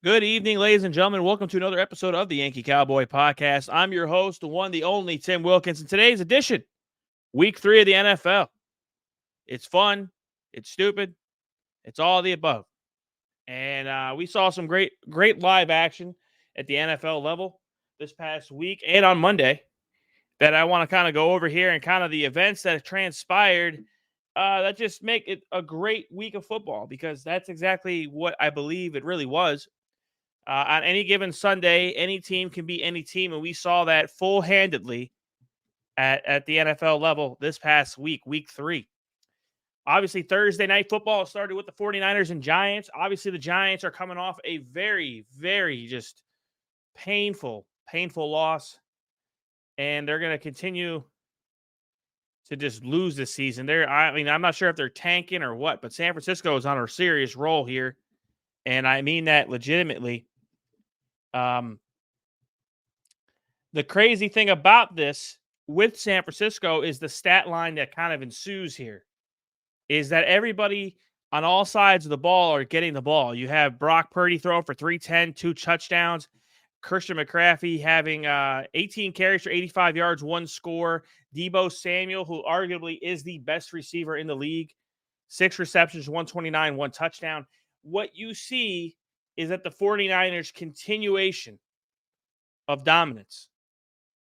Good evening, ladies and gentlemen. Welcome to another episode of the Yankee Cowboy Podcast. I'm your host, the one, the only Tim Wilkins. In today's edition, week 3 of the NFL. It's fun, it's stupid, it's all the above. And we saw some great live action at the NFL level this past week and on Monday that I want to kind of go over here and kind of the events that have transpired that just make it a great week of football because that's exactly what I believe it really was. On any given Sunday, any team can beat any team, and we saw that full-handedly at the NFL level this past week, week 3. Obviously, Thursday night football started with the 49ers and Giants. Obviously, the Giants are coming off a very, very just painful loss, and they're going to continue to just lose this season. I'm not sure if they're tanking or what, but San Francisco is on a serious roll here, and I mean that legitimately. The crazy thing about this with San Francisco is the stat line that kind of ensues here is that everybody on all sides of the ball are getting the ball. You have Brock Purdy throwing for 310, 2 touchdowns. Christian McCaffrey having 18 carries for 85 yards, 1 score. Deebo Samuel, who arguably is the best receiver in the league, 6 receptions, 129, 1 touchdown. What you see is that the 49ers continuation of dominance.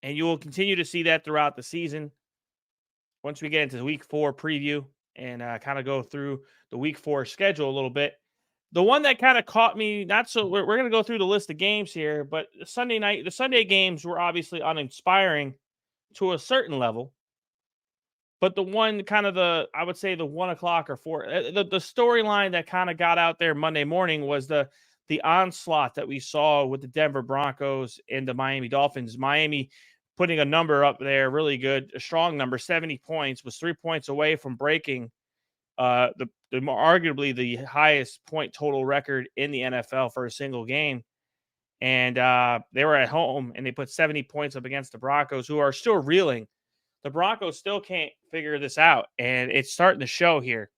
And you will continue to see that throughout the season. Once we get into the week 4 preview and kind of go through the week 4 schedule a little bit. The one that kind of caught me, we're going to go through the list of games here, but the Sunday games were obviously uninspiring to a certain level. But the one kind of I would say the 1 o'clock or 4, the storyline that kind of got out there Monday morning was the onslaught that we saw with the Denver Broncos and the Miami Dolphins. Miami putting a number up there, really good, a strong number, 70 points, was 3 points away from breaking arguably the highest point total record in the NFL for a single game. And they were at home, and they put 70 points up against the Broncos, who are still reeling. The Broncos still can't figure this out, and it's starting to show here.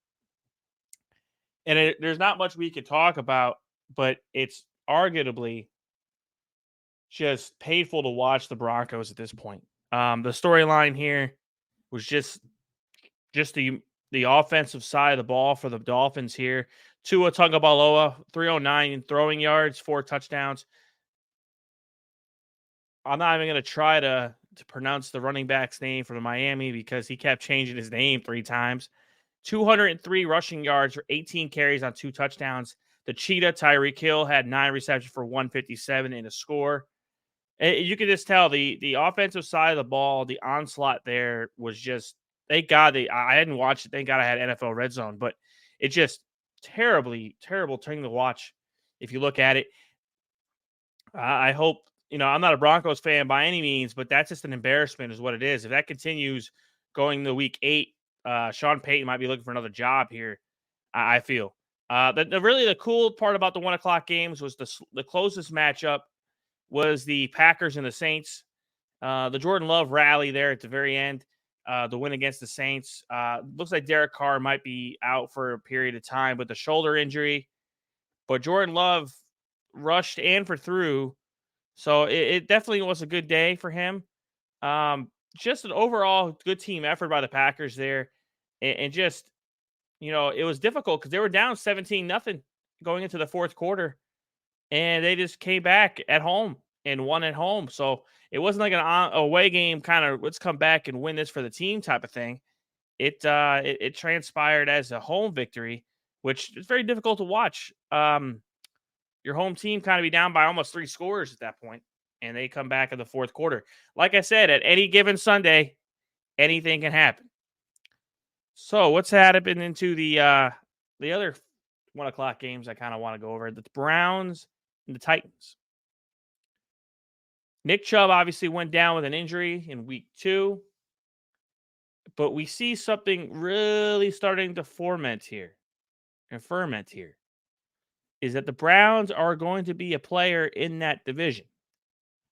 And there's not much we could talk about, but it's arguably just painful to watch the Broncos at this point. The storyline here was just the offensive side of the ball for the Dolphins here. Tua Tagovailoa, 309 in throwing yards, 4 touchdowns. I'm not even going to try to pronounce the running back's name for the Miami because he kept changing his name 3 times. 203 rushing yards for 18 carries on 2 touchdowns. The Cheetah, Tyreek Hill, had 9 receptions for 157 and a score. You could just tell the offensive side of the ball, the onslaught there was just, thank God I hadn't watched it. Thank God I had NFL Red Zone, but it's just terrible thing to watch if you look at it. I hope, I'm not a Broncos fan by any means, but that's just an embarrassment is what it is. If that continues going to week 8, Sean Payton might be looking for another job here, I feel. Really the cool part about the 1 o'clock games was the closest matchup was the Packers and the Saints. The Jordan Love rally there at the very end, the win against the Saints. Looks like Derek Carr might be out for a period of time with the shoulder injury, but Jordan Love rushed and through. So it definitely was a good day for him. Just an overall good team effort by the Packers there. And just, it was difficult because they were down 17-0 going into the fourth quarter. And they just came back at home and won at home. So it wasn't like an away game kind of let's come back and win this for the team type of thing. It transpired as a home victory, which is very difficult to watch. Your home team kind of be down by almost 3 scores at that point, and they come back in the fourth quarter. Like I said, at any given Sunday, anything can happen. So what's happened into the other 1 o'clock games I kind of want to go over? The Browns and the Titans. Nick Chubb obviously went down with an injury in week 2, but we see something really starting to ferment here, is that the Browns are going to be a player in that division.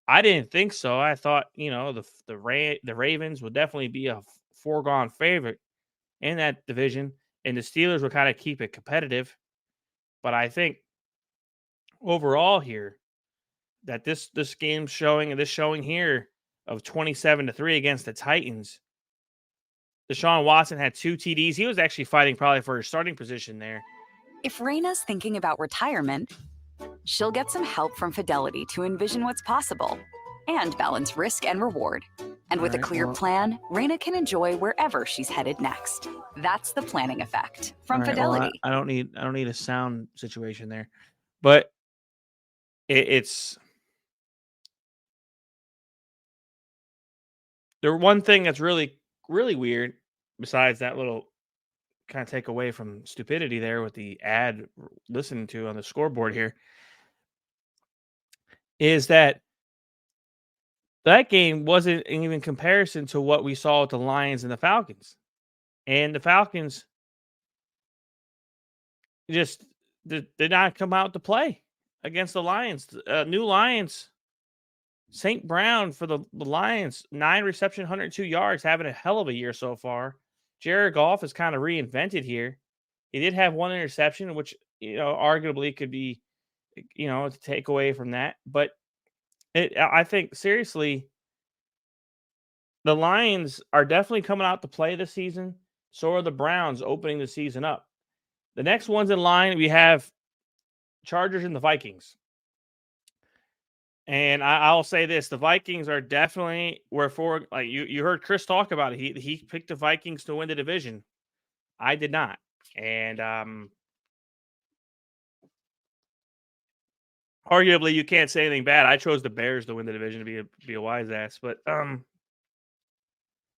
I didn't think so. I thought, the Ravens would definitely be a foregone favorite in that division, and the Steelers would kind of keep it competitive. But I think overall here that this game's showing, and this showing here of 27-3 against the Titans. Deshaun Watson had 2 TDs. He was actually fighting probably for his starting position there. If Raina's thinking about retirement, she'll get some help from Fidelity to envision what's possible and balance risk and reward. And with a clear plan, Raina can enjoy wherever she's headed next. That's the planning effect from Fidelity. I don't need a sound situation there, but it's the one thing that's really weird, besides that little kind of take away from stupidity there with the ad listening to on the scoreboard here, is that game wasn't even in comparison to what we saw with the Lions and the Falcons. And the Falcons just did not come out to play against the Lions. New Lions, St. Brown for the Lions, 9 reception, 102 yards, having a hell of a year so far. Jared Goff is kind of reinvented here. He did have 1 interception, which, arguably could be, to take away from that. But I think, seriously, the Lions are definitely coming out to play this season. So are the Browns opening the season up. The next ones in line, we have Chargers and the Vikings. And I'll say this: the Vikings are definitely like you heard Chris talk about it. He picked the Vikings to win the division. I did not, and arguably you can't say anything bad. I chose the Bears to win the division to be a wise ass, but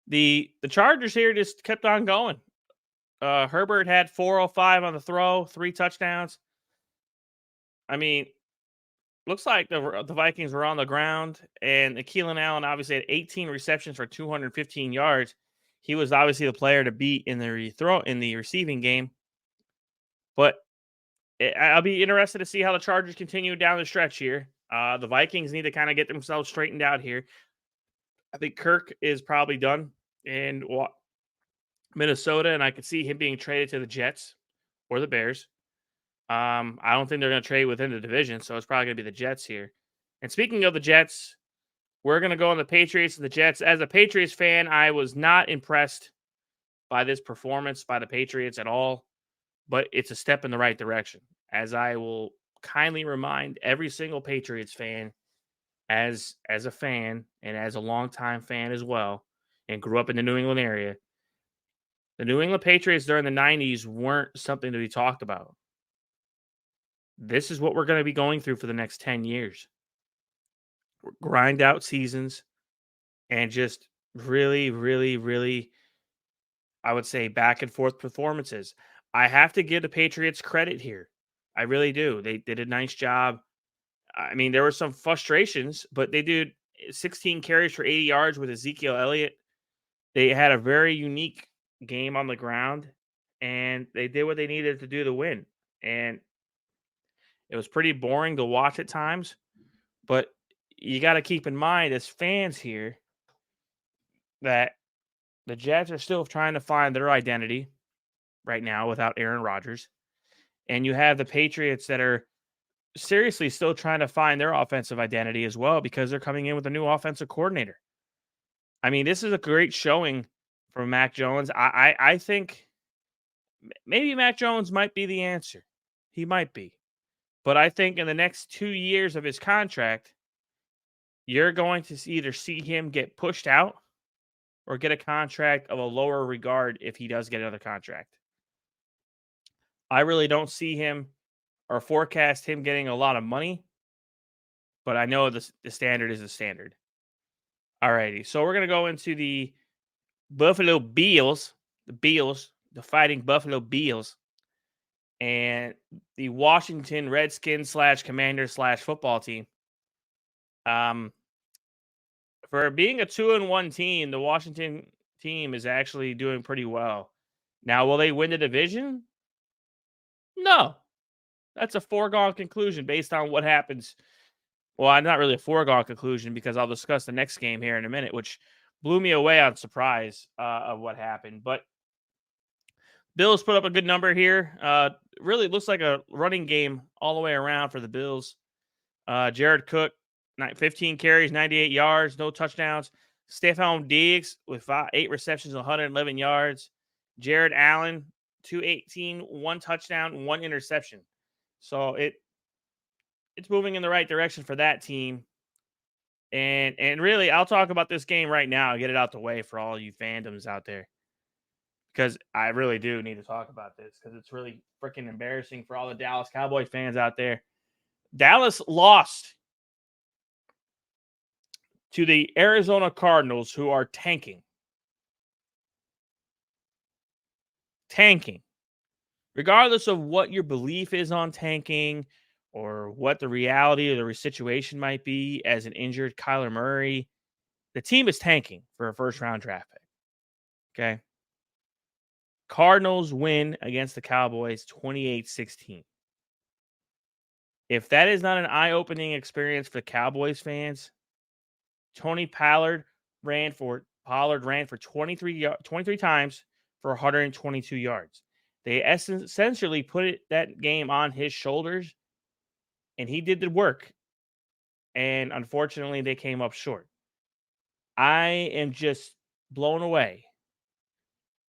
the Chargers here just kept on going. Herbert had 405 on the throw, 3 touchdowns. I mean, looks like the Vikings were on the ground, and Keelan Allen obviously had 18 receptions for 215 yards. He was obviously the player to beat in the receiving game. But I'll be interested to see how the Chargers continue down the stretch here. The Vikings need to kind of get themselves straightened out here. I think Kirk is probably done in Minnesota, and I could see him being traded to the Jets or the Bears. I don't think they're going to trade within the division, so it's probably going to be the Jets here. And speaking of the Jets, we're going to go on the Patriots and the Jets. As a Patriots fan, I was not impressed by this performance by the Patriots at all, but it's a step in the right direction. As I will kindly remind every single Patriots fan, as a fan and as a longtime fan as well, and grew up in the New England area, the New England Patriots during the 90s weren't something to be talked about. This is what we're going to be going through for the next 10 years. Grind out seasons and just really, really, really, I would say, back and forth performances. I have to give the Patriots credit here. I really do. They did a nice job. I mean, there were some frustrations, but they did 16 carries for 80 yards with Ezekiel Elliott. They had a very unique game on the ground, and they did what they needed to do to win. And it was pretty boring to watch at times, but you got to keep in mind as fans here that the Jets are still trying to find their identity right now without Aaron Rodgers. And you have the Patriots that are seriously still trying to find their offensive identity as well, because they're coming in with a new offensive coordinator. I mean, this is a great showing from Mac Jones. I think maybe Mac Jones might be the answer. He might be. But I think in the next 2 years of his contract, you're going to either see him get pushed out or get a contract of a lower regard if he does get another contract. I really don't see him or forecast him getting a lot of money, but I know the standard is the standard. Alrighty, so we're going to go into the Buffalo Bills, the fighting Buffalo Bills, and the Washington Redskins / Commanders / football team. For being a 2-1 team, the Washington team is actually doing pretty well. Now, will they win the division? No. That's a foregone conclusion based on what happens. Well, not really a foregone conclusion, because I'll discuss the next game here in a minute, which blew me away on surprise of what happened. But Bills put up a good number here. Really looks like a running game all the way around for the Bills. Jared Cook, 15 carries, 98 yards, no touchdowns. Stephon Diggs with 8 receptions, 111 yards. Jared Allen, 218, 1 touchdown, 1 interception. So it's moving in the right direction for that team. And really, I'll talk about this game right now. Get it out the way for all you fandoms out there, because I really do need to talk about this because it's really freaking embarrassing for all the Dallas Cowboy fans out there. Dallas lost to the Arizona Cardinals, who are tanking. Tanking. Regardless of what your belief is on tanking or what the reality or the situation might be as an injured Kyler Murray, the team is tanking for a first round draft pick. Okay. Cardinals win against the Cowboys 28-16. If that is not an eye-opening experience for Cowboys fans, Pollard ran for 23 times for 122 yards. They essentially put that game on his shoulders, and he did the work. And unfortunately, they came up short. I am just blown away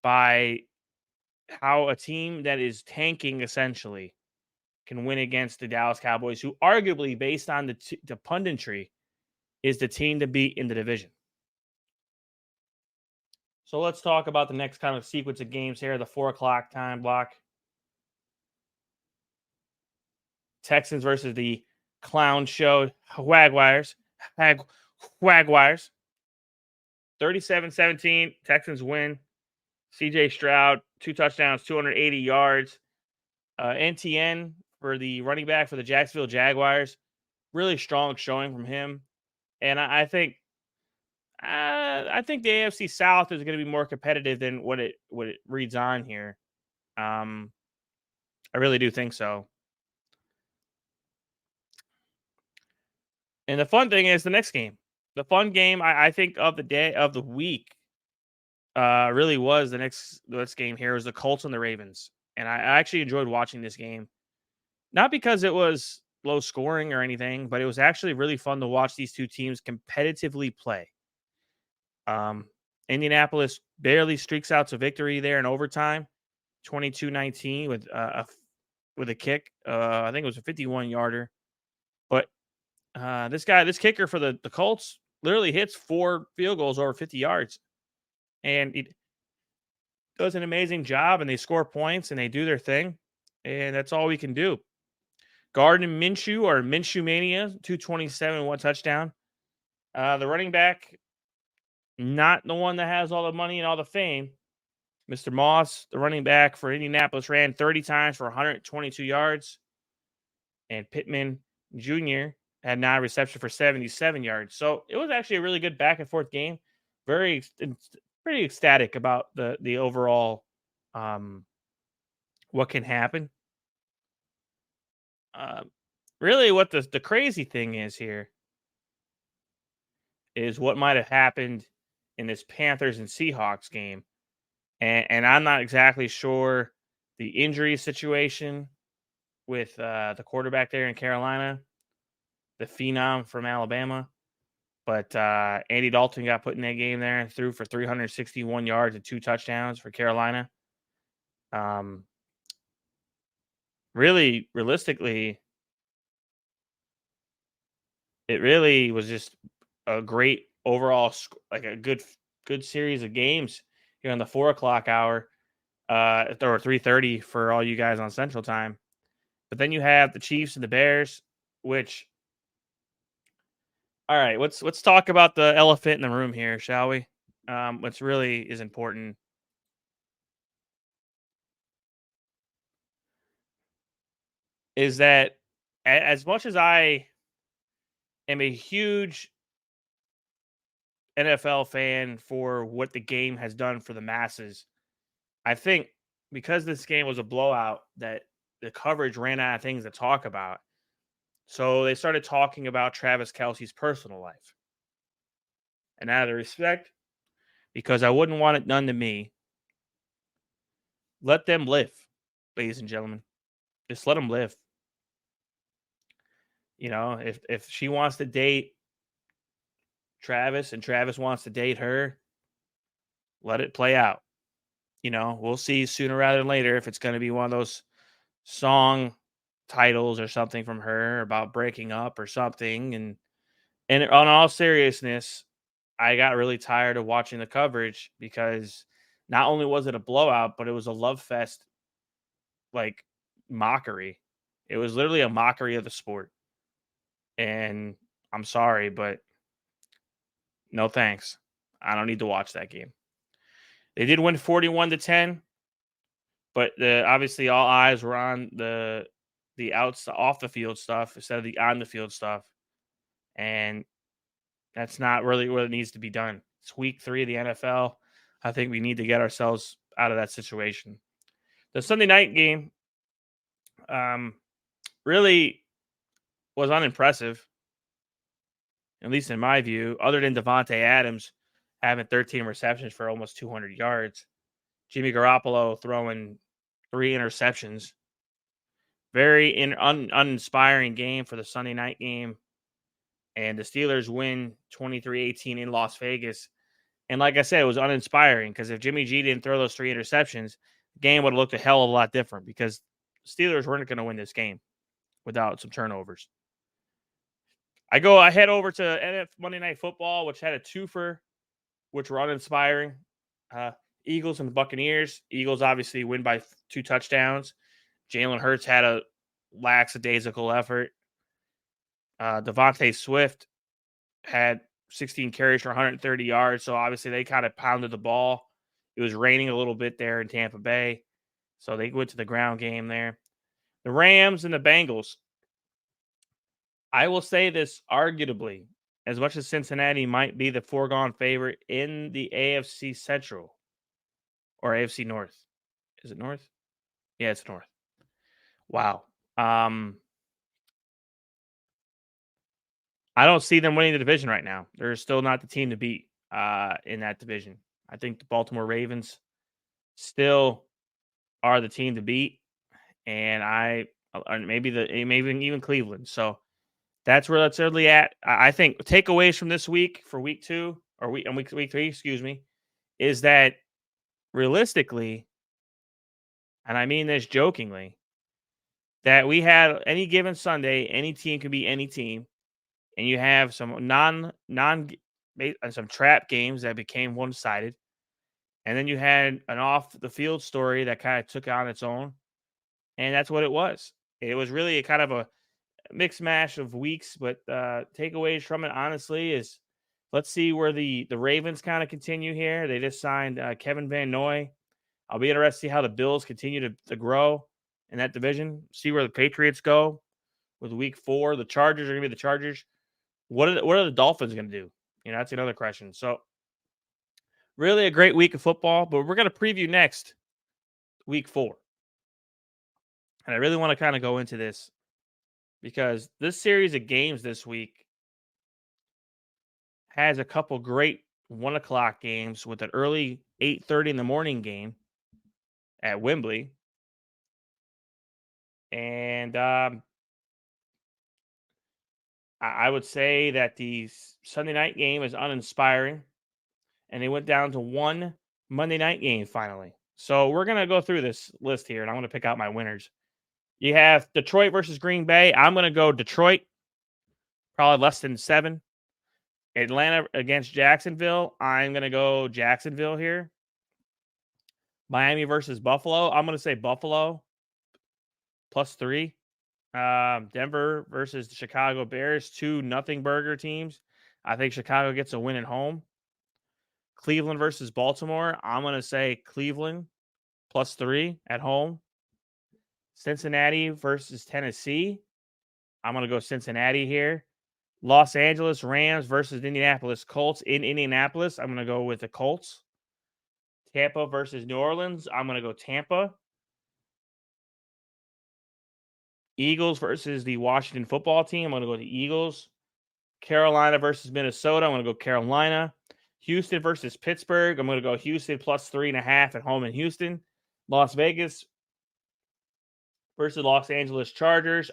by how a team that is tanking essentially can win against the Dallas Cowboys, who arguably, based on the punditry, is the team to beat in the division. So let's talk about the next kind of sequence of games here, the 4 o'clock time block. Texans versus the Clown Show Jaguars. Jaguars. 37-17. Texans win. CJ Stroud, 2 touchdowns, 280 yards. NTN for the running back for the Jacksonville Jaguars. Really strong showing from him. And I think the AFC South is going to be more competitive than what it reads on here. I really do think so. And the fun thing is the next game. The fun game, I think, of the day of the week really was the next game here was the Colts and the Ravens. And I actually enjoyed watching this game. Not because it was low scoring or anything, but it was actually really fun to watch these two teams competitively play. Indianapolis barely streaks out to victory there in overtime, 22-19 with a kick. I think it was a 51-yarder. But this kicker for the Colts literally hits 4 field goals over 50 yards. And it does an amazing job, and they score points, and they do their thing. And that's all we can do. Gardner Minshew, or Minshew Mania, 227, 1 touchdown. The running back, not the one that has all the money and all the fame. Mr. Moss, the running back for Indianapolis, ran 30 times for 122 yards. And Pittman Jr. had 9 receptions for 77 yards. So it was actually a really good back and forth game. Pretty ecstatic about the overall what can happen. Really, what the crazy thing is here is what might have happened in this Panthers and Seahawks game. And I'm not exactly sure the injury situation with the quarterback there in Carolina, the phenom from Alabama. But Andy Dalton got put in that game there and threw for 361 yards and 2 touchdowns for Carolina. Really, realistically, it really was just a great overall, like a good series of games here on the 4 o'clock hour, or 3:30 for all you guys on Central Time. But then you have the Chiefs and the Bears, which, all right, let's talk about the elephant in the room here, shall we? What's really is important is that as much as I am a huge NFL fan for what the game has done for the masses, I think because this game was a blowout that the coverage ran out of things to talk about. So they started talking about Travis Kelce's personal life. And out of respect, because I wouldn't want it done to me, Let them live, ladies and gentlemen. Just let them live. You know, if she wants to date Travis and Travis wants to date her, let it play out. You know, we'll see sooner rather than later if it's going to be one of those song titles or something from her about breaking up or something. And on all seriousness, I got really tired of watching the coverage because not only was it a blowout, but it was a love fest, like, mockery. It was literally a mockery of the sport. And I'm sorry, but no thanks. I don't need to watch that game. They did win 41-10, but obviously all eyes were on the outs off the field stuff instead of the on the field stuff. And that's not really what it needs to be done. It's week 3 of the NFL. I think we need to get ourselves out of that situation. The Sunday night game really was unimpressive, at least in my view, other than Devontae Adams having 13 receptions for almost 200 yards. Jimmy Garoppolo throwing 3 interceptions. Very uninspiring game for the Sunday night game. And the Steelers win 23-18 in Las Vegas. And like I said, it was uninspiring because if Jimmy G didn't throw those 3 interceptions, the game would have looked a hell of a lot different because Steelers weren't going to win this game without some turnovers. I head over to Monday Night Football, which had a twofer, which were uninspiring. Eagles and the Buccaneers. Eagles obviously win by 2 touchdowns. Jalen Hurts had a lackadaisical effort. Devontae Swift had 16 carries for 130 yards, so obviously they kind of pounded the ball. It was raining a little bit there in Tampa Bay, so they went to the ground game there. The Rams and the Bengals. I will say this arguably, as much as Cincinnati might be the foregone favorite in the AFC Central or AFC North. Is it North? Yeah, it's North. Wow. I don't see them winning the division right now. They're still not the team to beat in that division. I think the Baltimore Ravens still are the team to beat, and maybe even Cleveland. So that's where that's really at. I think takeaways from this week for week 2 or week 3, excuse me, is that realistically, and I mean this jokingly, that we had any given Sunday, any team can be any team, and you have some some trap games that became one-sided, and then you had an off the field story that kind of took on its own, and that's what it was. It was really a kind of a mixed mash of weeks, but takeaways from it, honestly, is let's see where the Ravens kind of continue here. They just signed Kevin Van Noy. I'll be interested to see how the Bills continue to grow in that division. See where the Patriots go with week 4. The Chargers are going to be the Chargers. What are the Dolphins going to do? You know, that's another question. So really a great week of football, but we're going to preview next week 4. And I really want to kind of go into this because this series of games this week has a couple great 1 o'clock games with an early 8:30 in the morning game at Wembley. And I would say that the Sunday night game is uninspiring. And they went down to 1 Monday night game finally. So we're going to go through this list here, and I'm going to pick out my winners. You have Detroit versus Green Bay. I'm going to go Detroit, probably less than 7. Atlanta against Jacksonville. I'm going to go Jacksonville here. Miami versus Buffalo. I'm going to say Buffalo plus 3. Denver versus the Chicago Bears. 2 nothing burger teams. I think Chicago gets a win at home. Cleveland versus Baltimore. I'm going to say Cleveland plus 3 at home. Cincinnati versus Tennessee. I'm going to go Cincinnati here. Los Angeles Rams versus Indianapolis Colts in Indianapolis. I'm going to go with the Colts. Tampa versus New Orleans. I'm going to go Tampa. Eagles versus the Washington football team. I'm going to go the Eagles. Carolina versus Minnesota. I'm going to go Carolina. Houston versus Pittsburgh. I'm going to go Houston plus 3.5 at home in Houston. Las Vegas versus Los Angeles Chargers.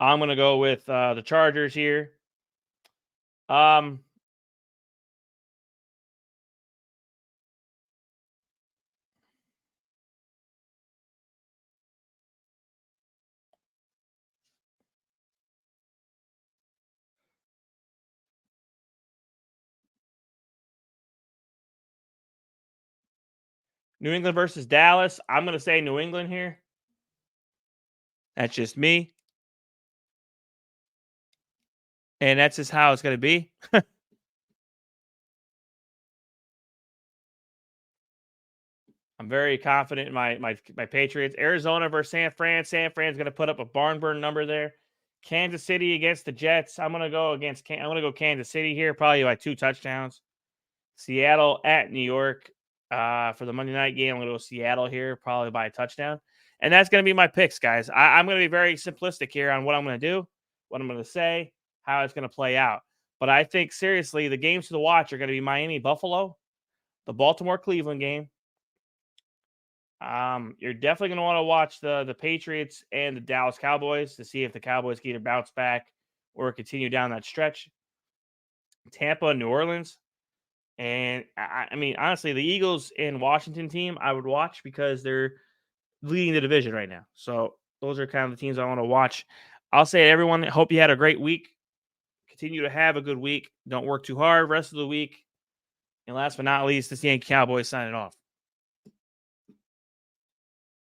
I'm going to go with the Chargers here. New England versus Dallas. I'm going to say New England here. That's just me. And that's just how it's going to be. I'm very confident in my Patriots. Arizona versus San Fran. San Fran's going to put up a barn burn number there. Kansas City against the Jets. I'm going to go Kansas City here, probably by 2 touchdowns. Seattle at New York. For the Monday night game, I'm going to go Seattle here, probably by a touchdown. And that's going to be my picks, guys. I'm going to be very simplistic here on what I'm going to do, what I'm going to say, how it's going to play out. But I think, seriously, the games to watch are going to be Miami-Buffalo, the Baltimore-Cleveland game. You're definitely going to want to watch the Patriots and the Dallas Cowboys to see if the Cowboys can either bounce back or continue down that stretch. Tampa, New Orleans. And I mean, honestly, the Eagles and Washington team I would watch because they're leading the division right now. So those are kind of the teams I want to watch. I'll say, everyone, hope you had a great week. Continue to have a good week. Don't work too hard rest of the week. And last but not least, this Yankee Cowboys signing off.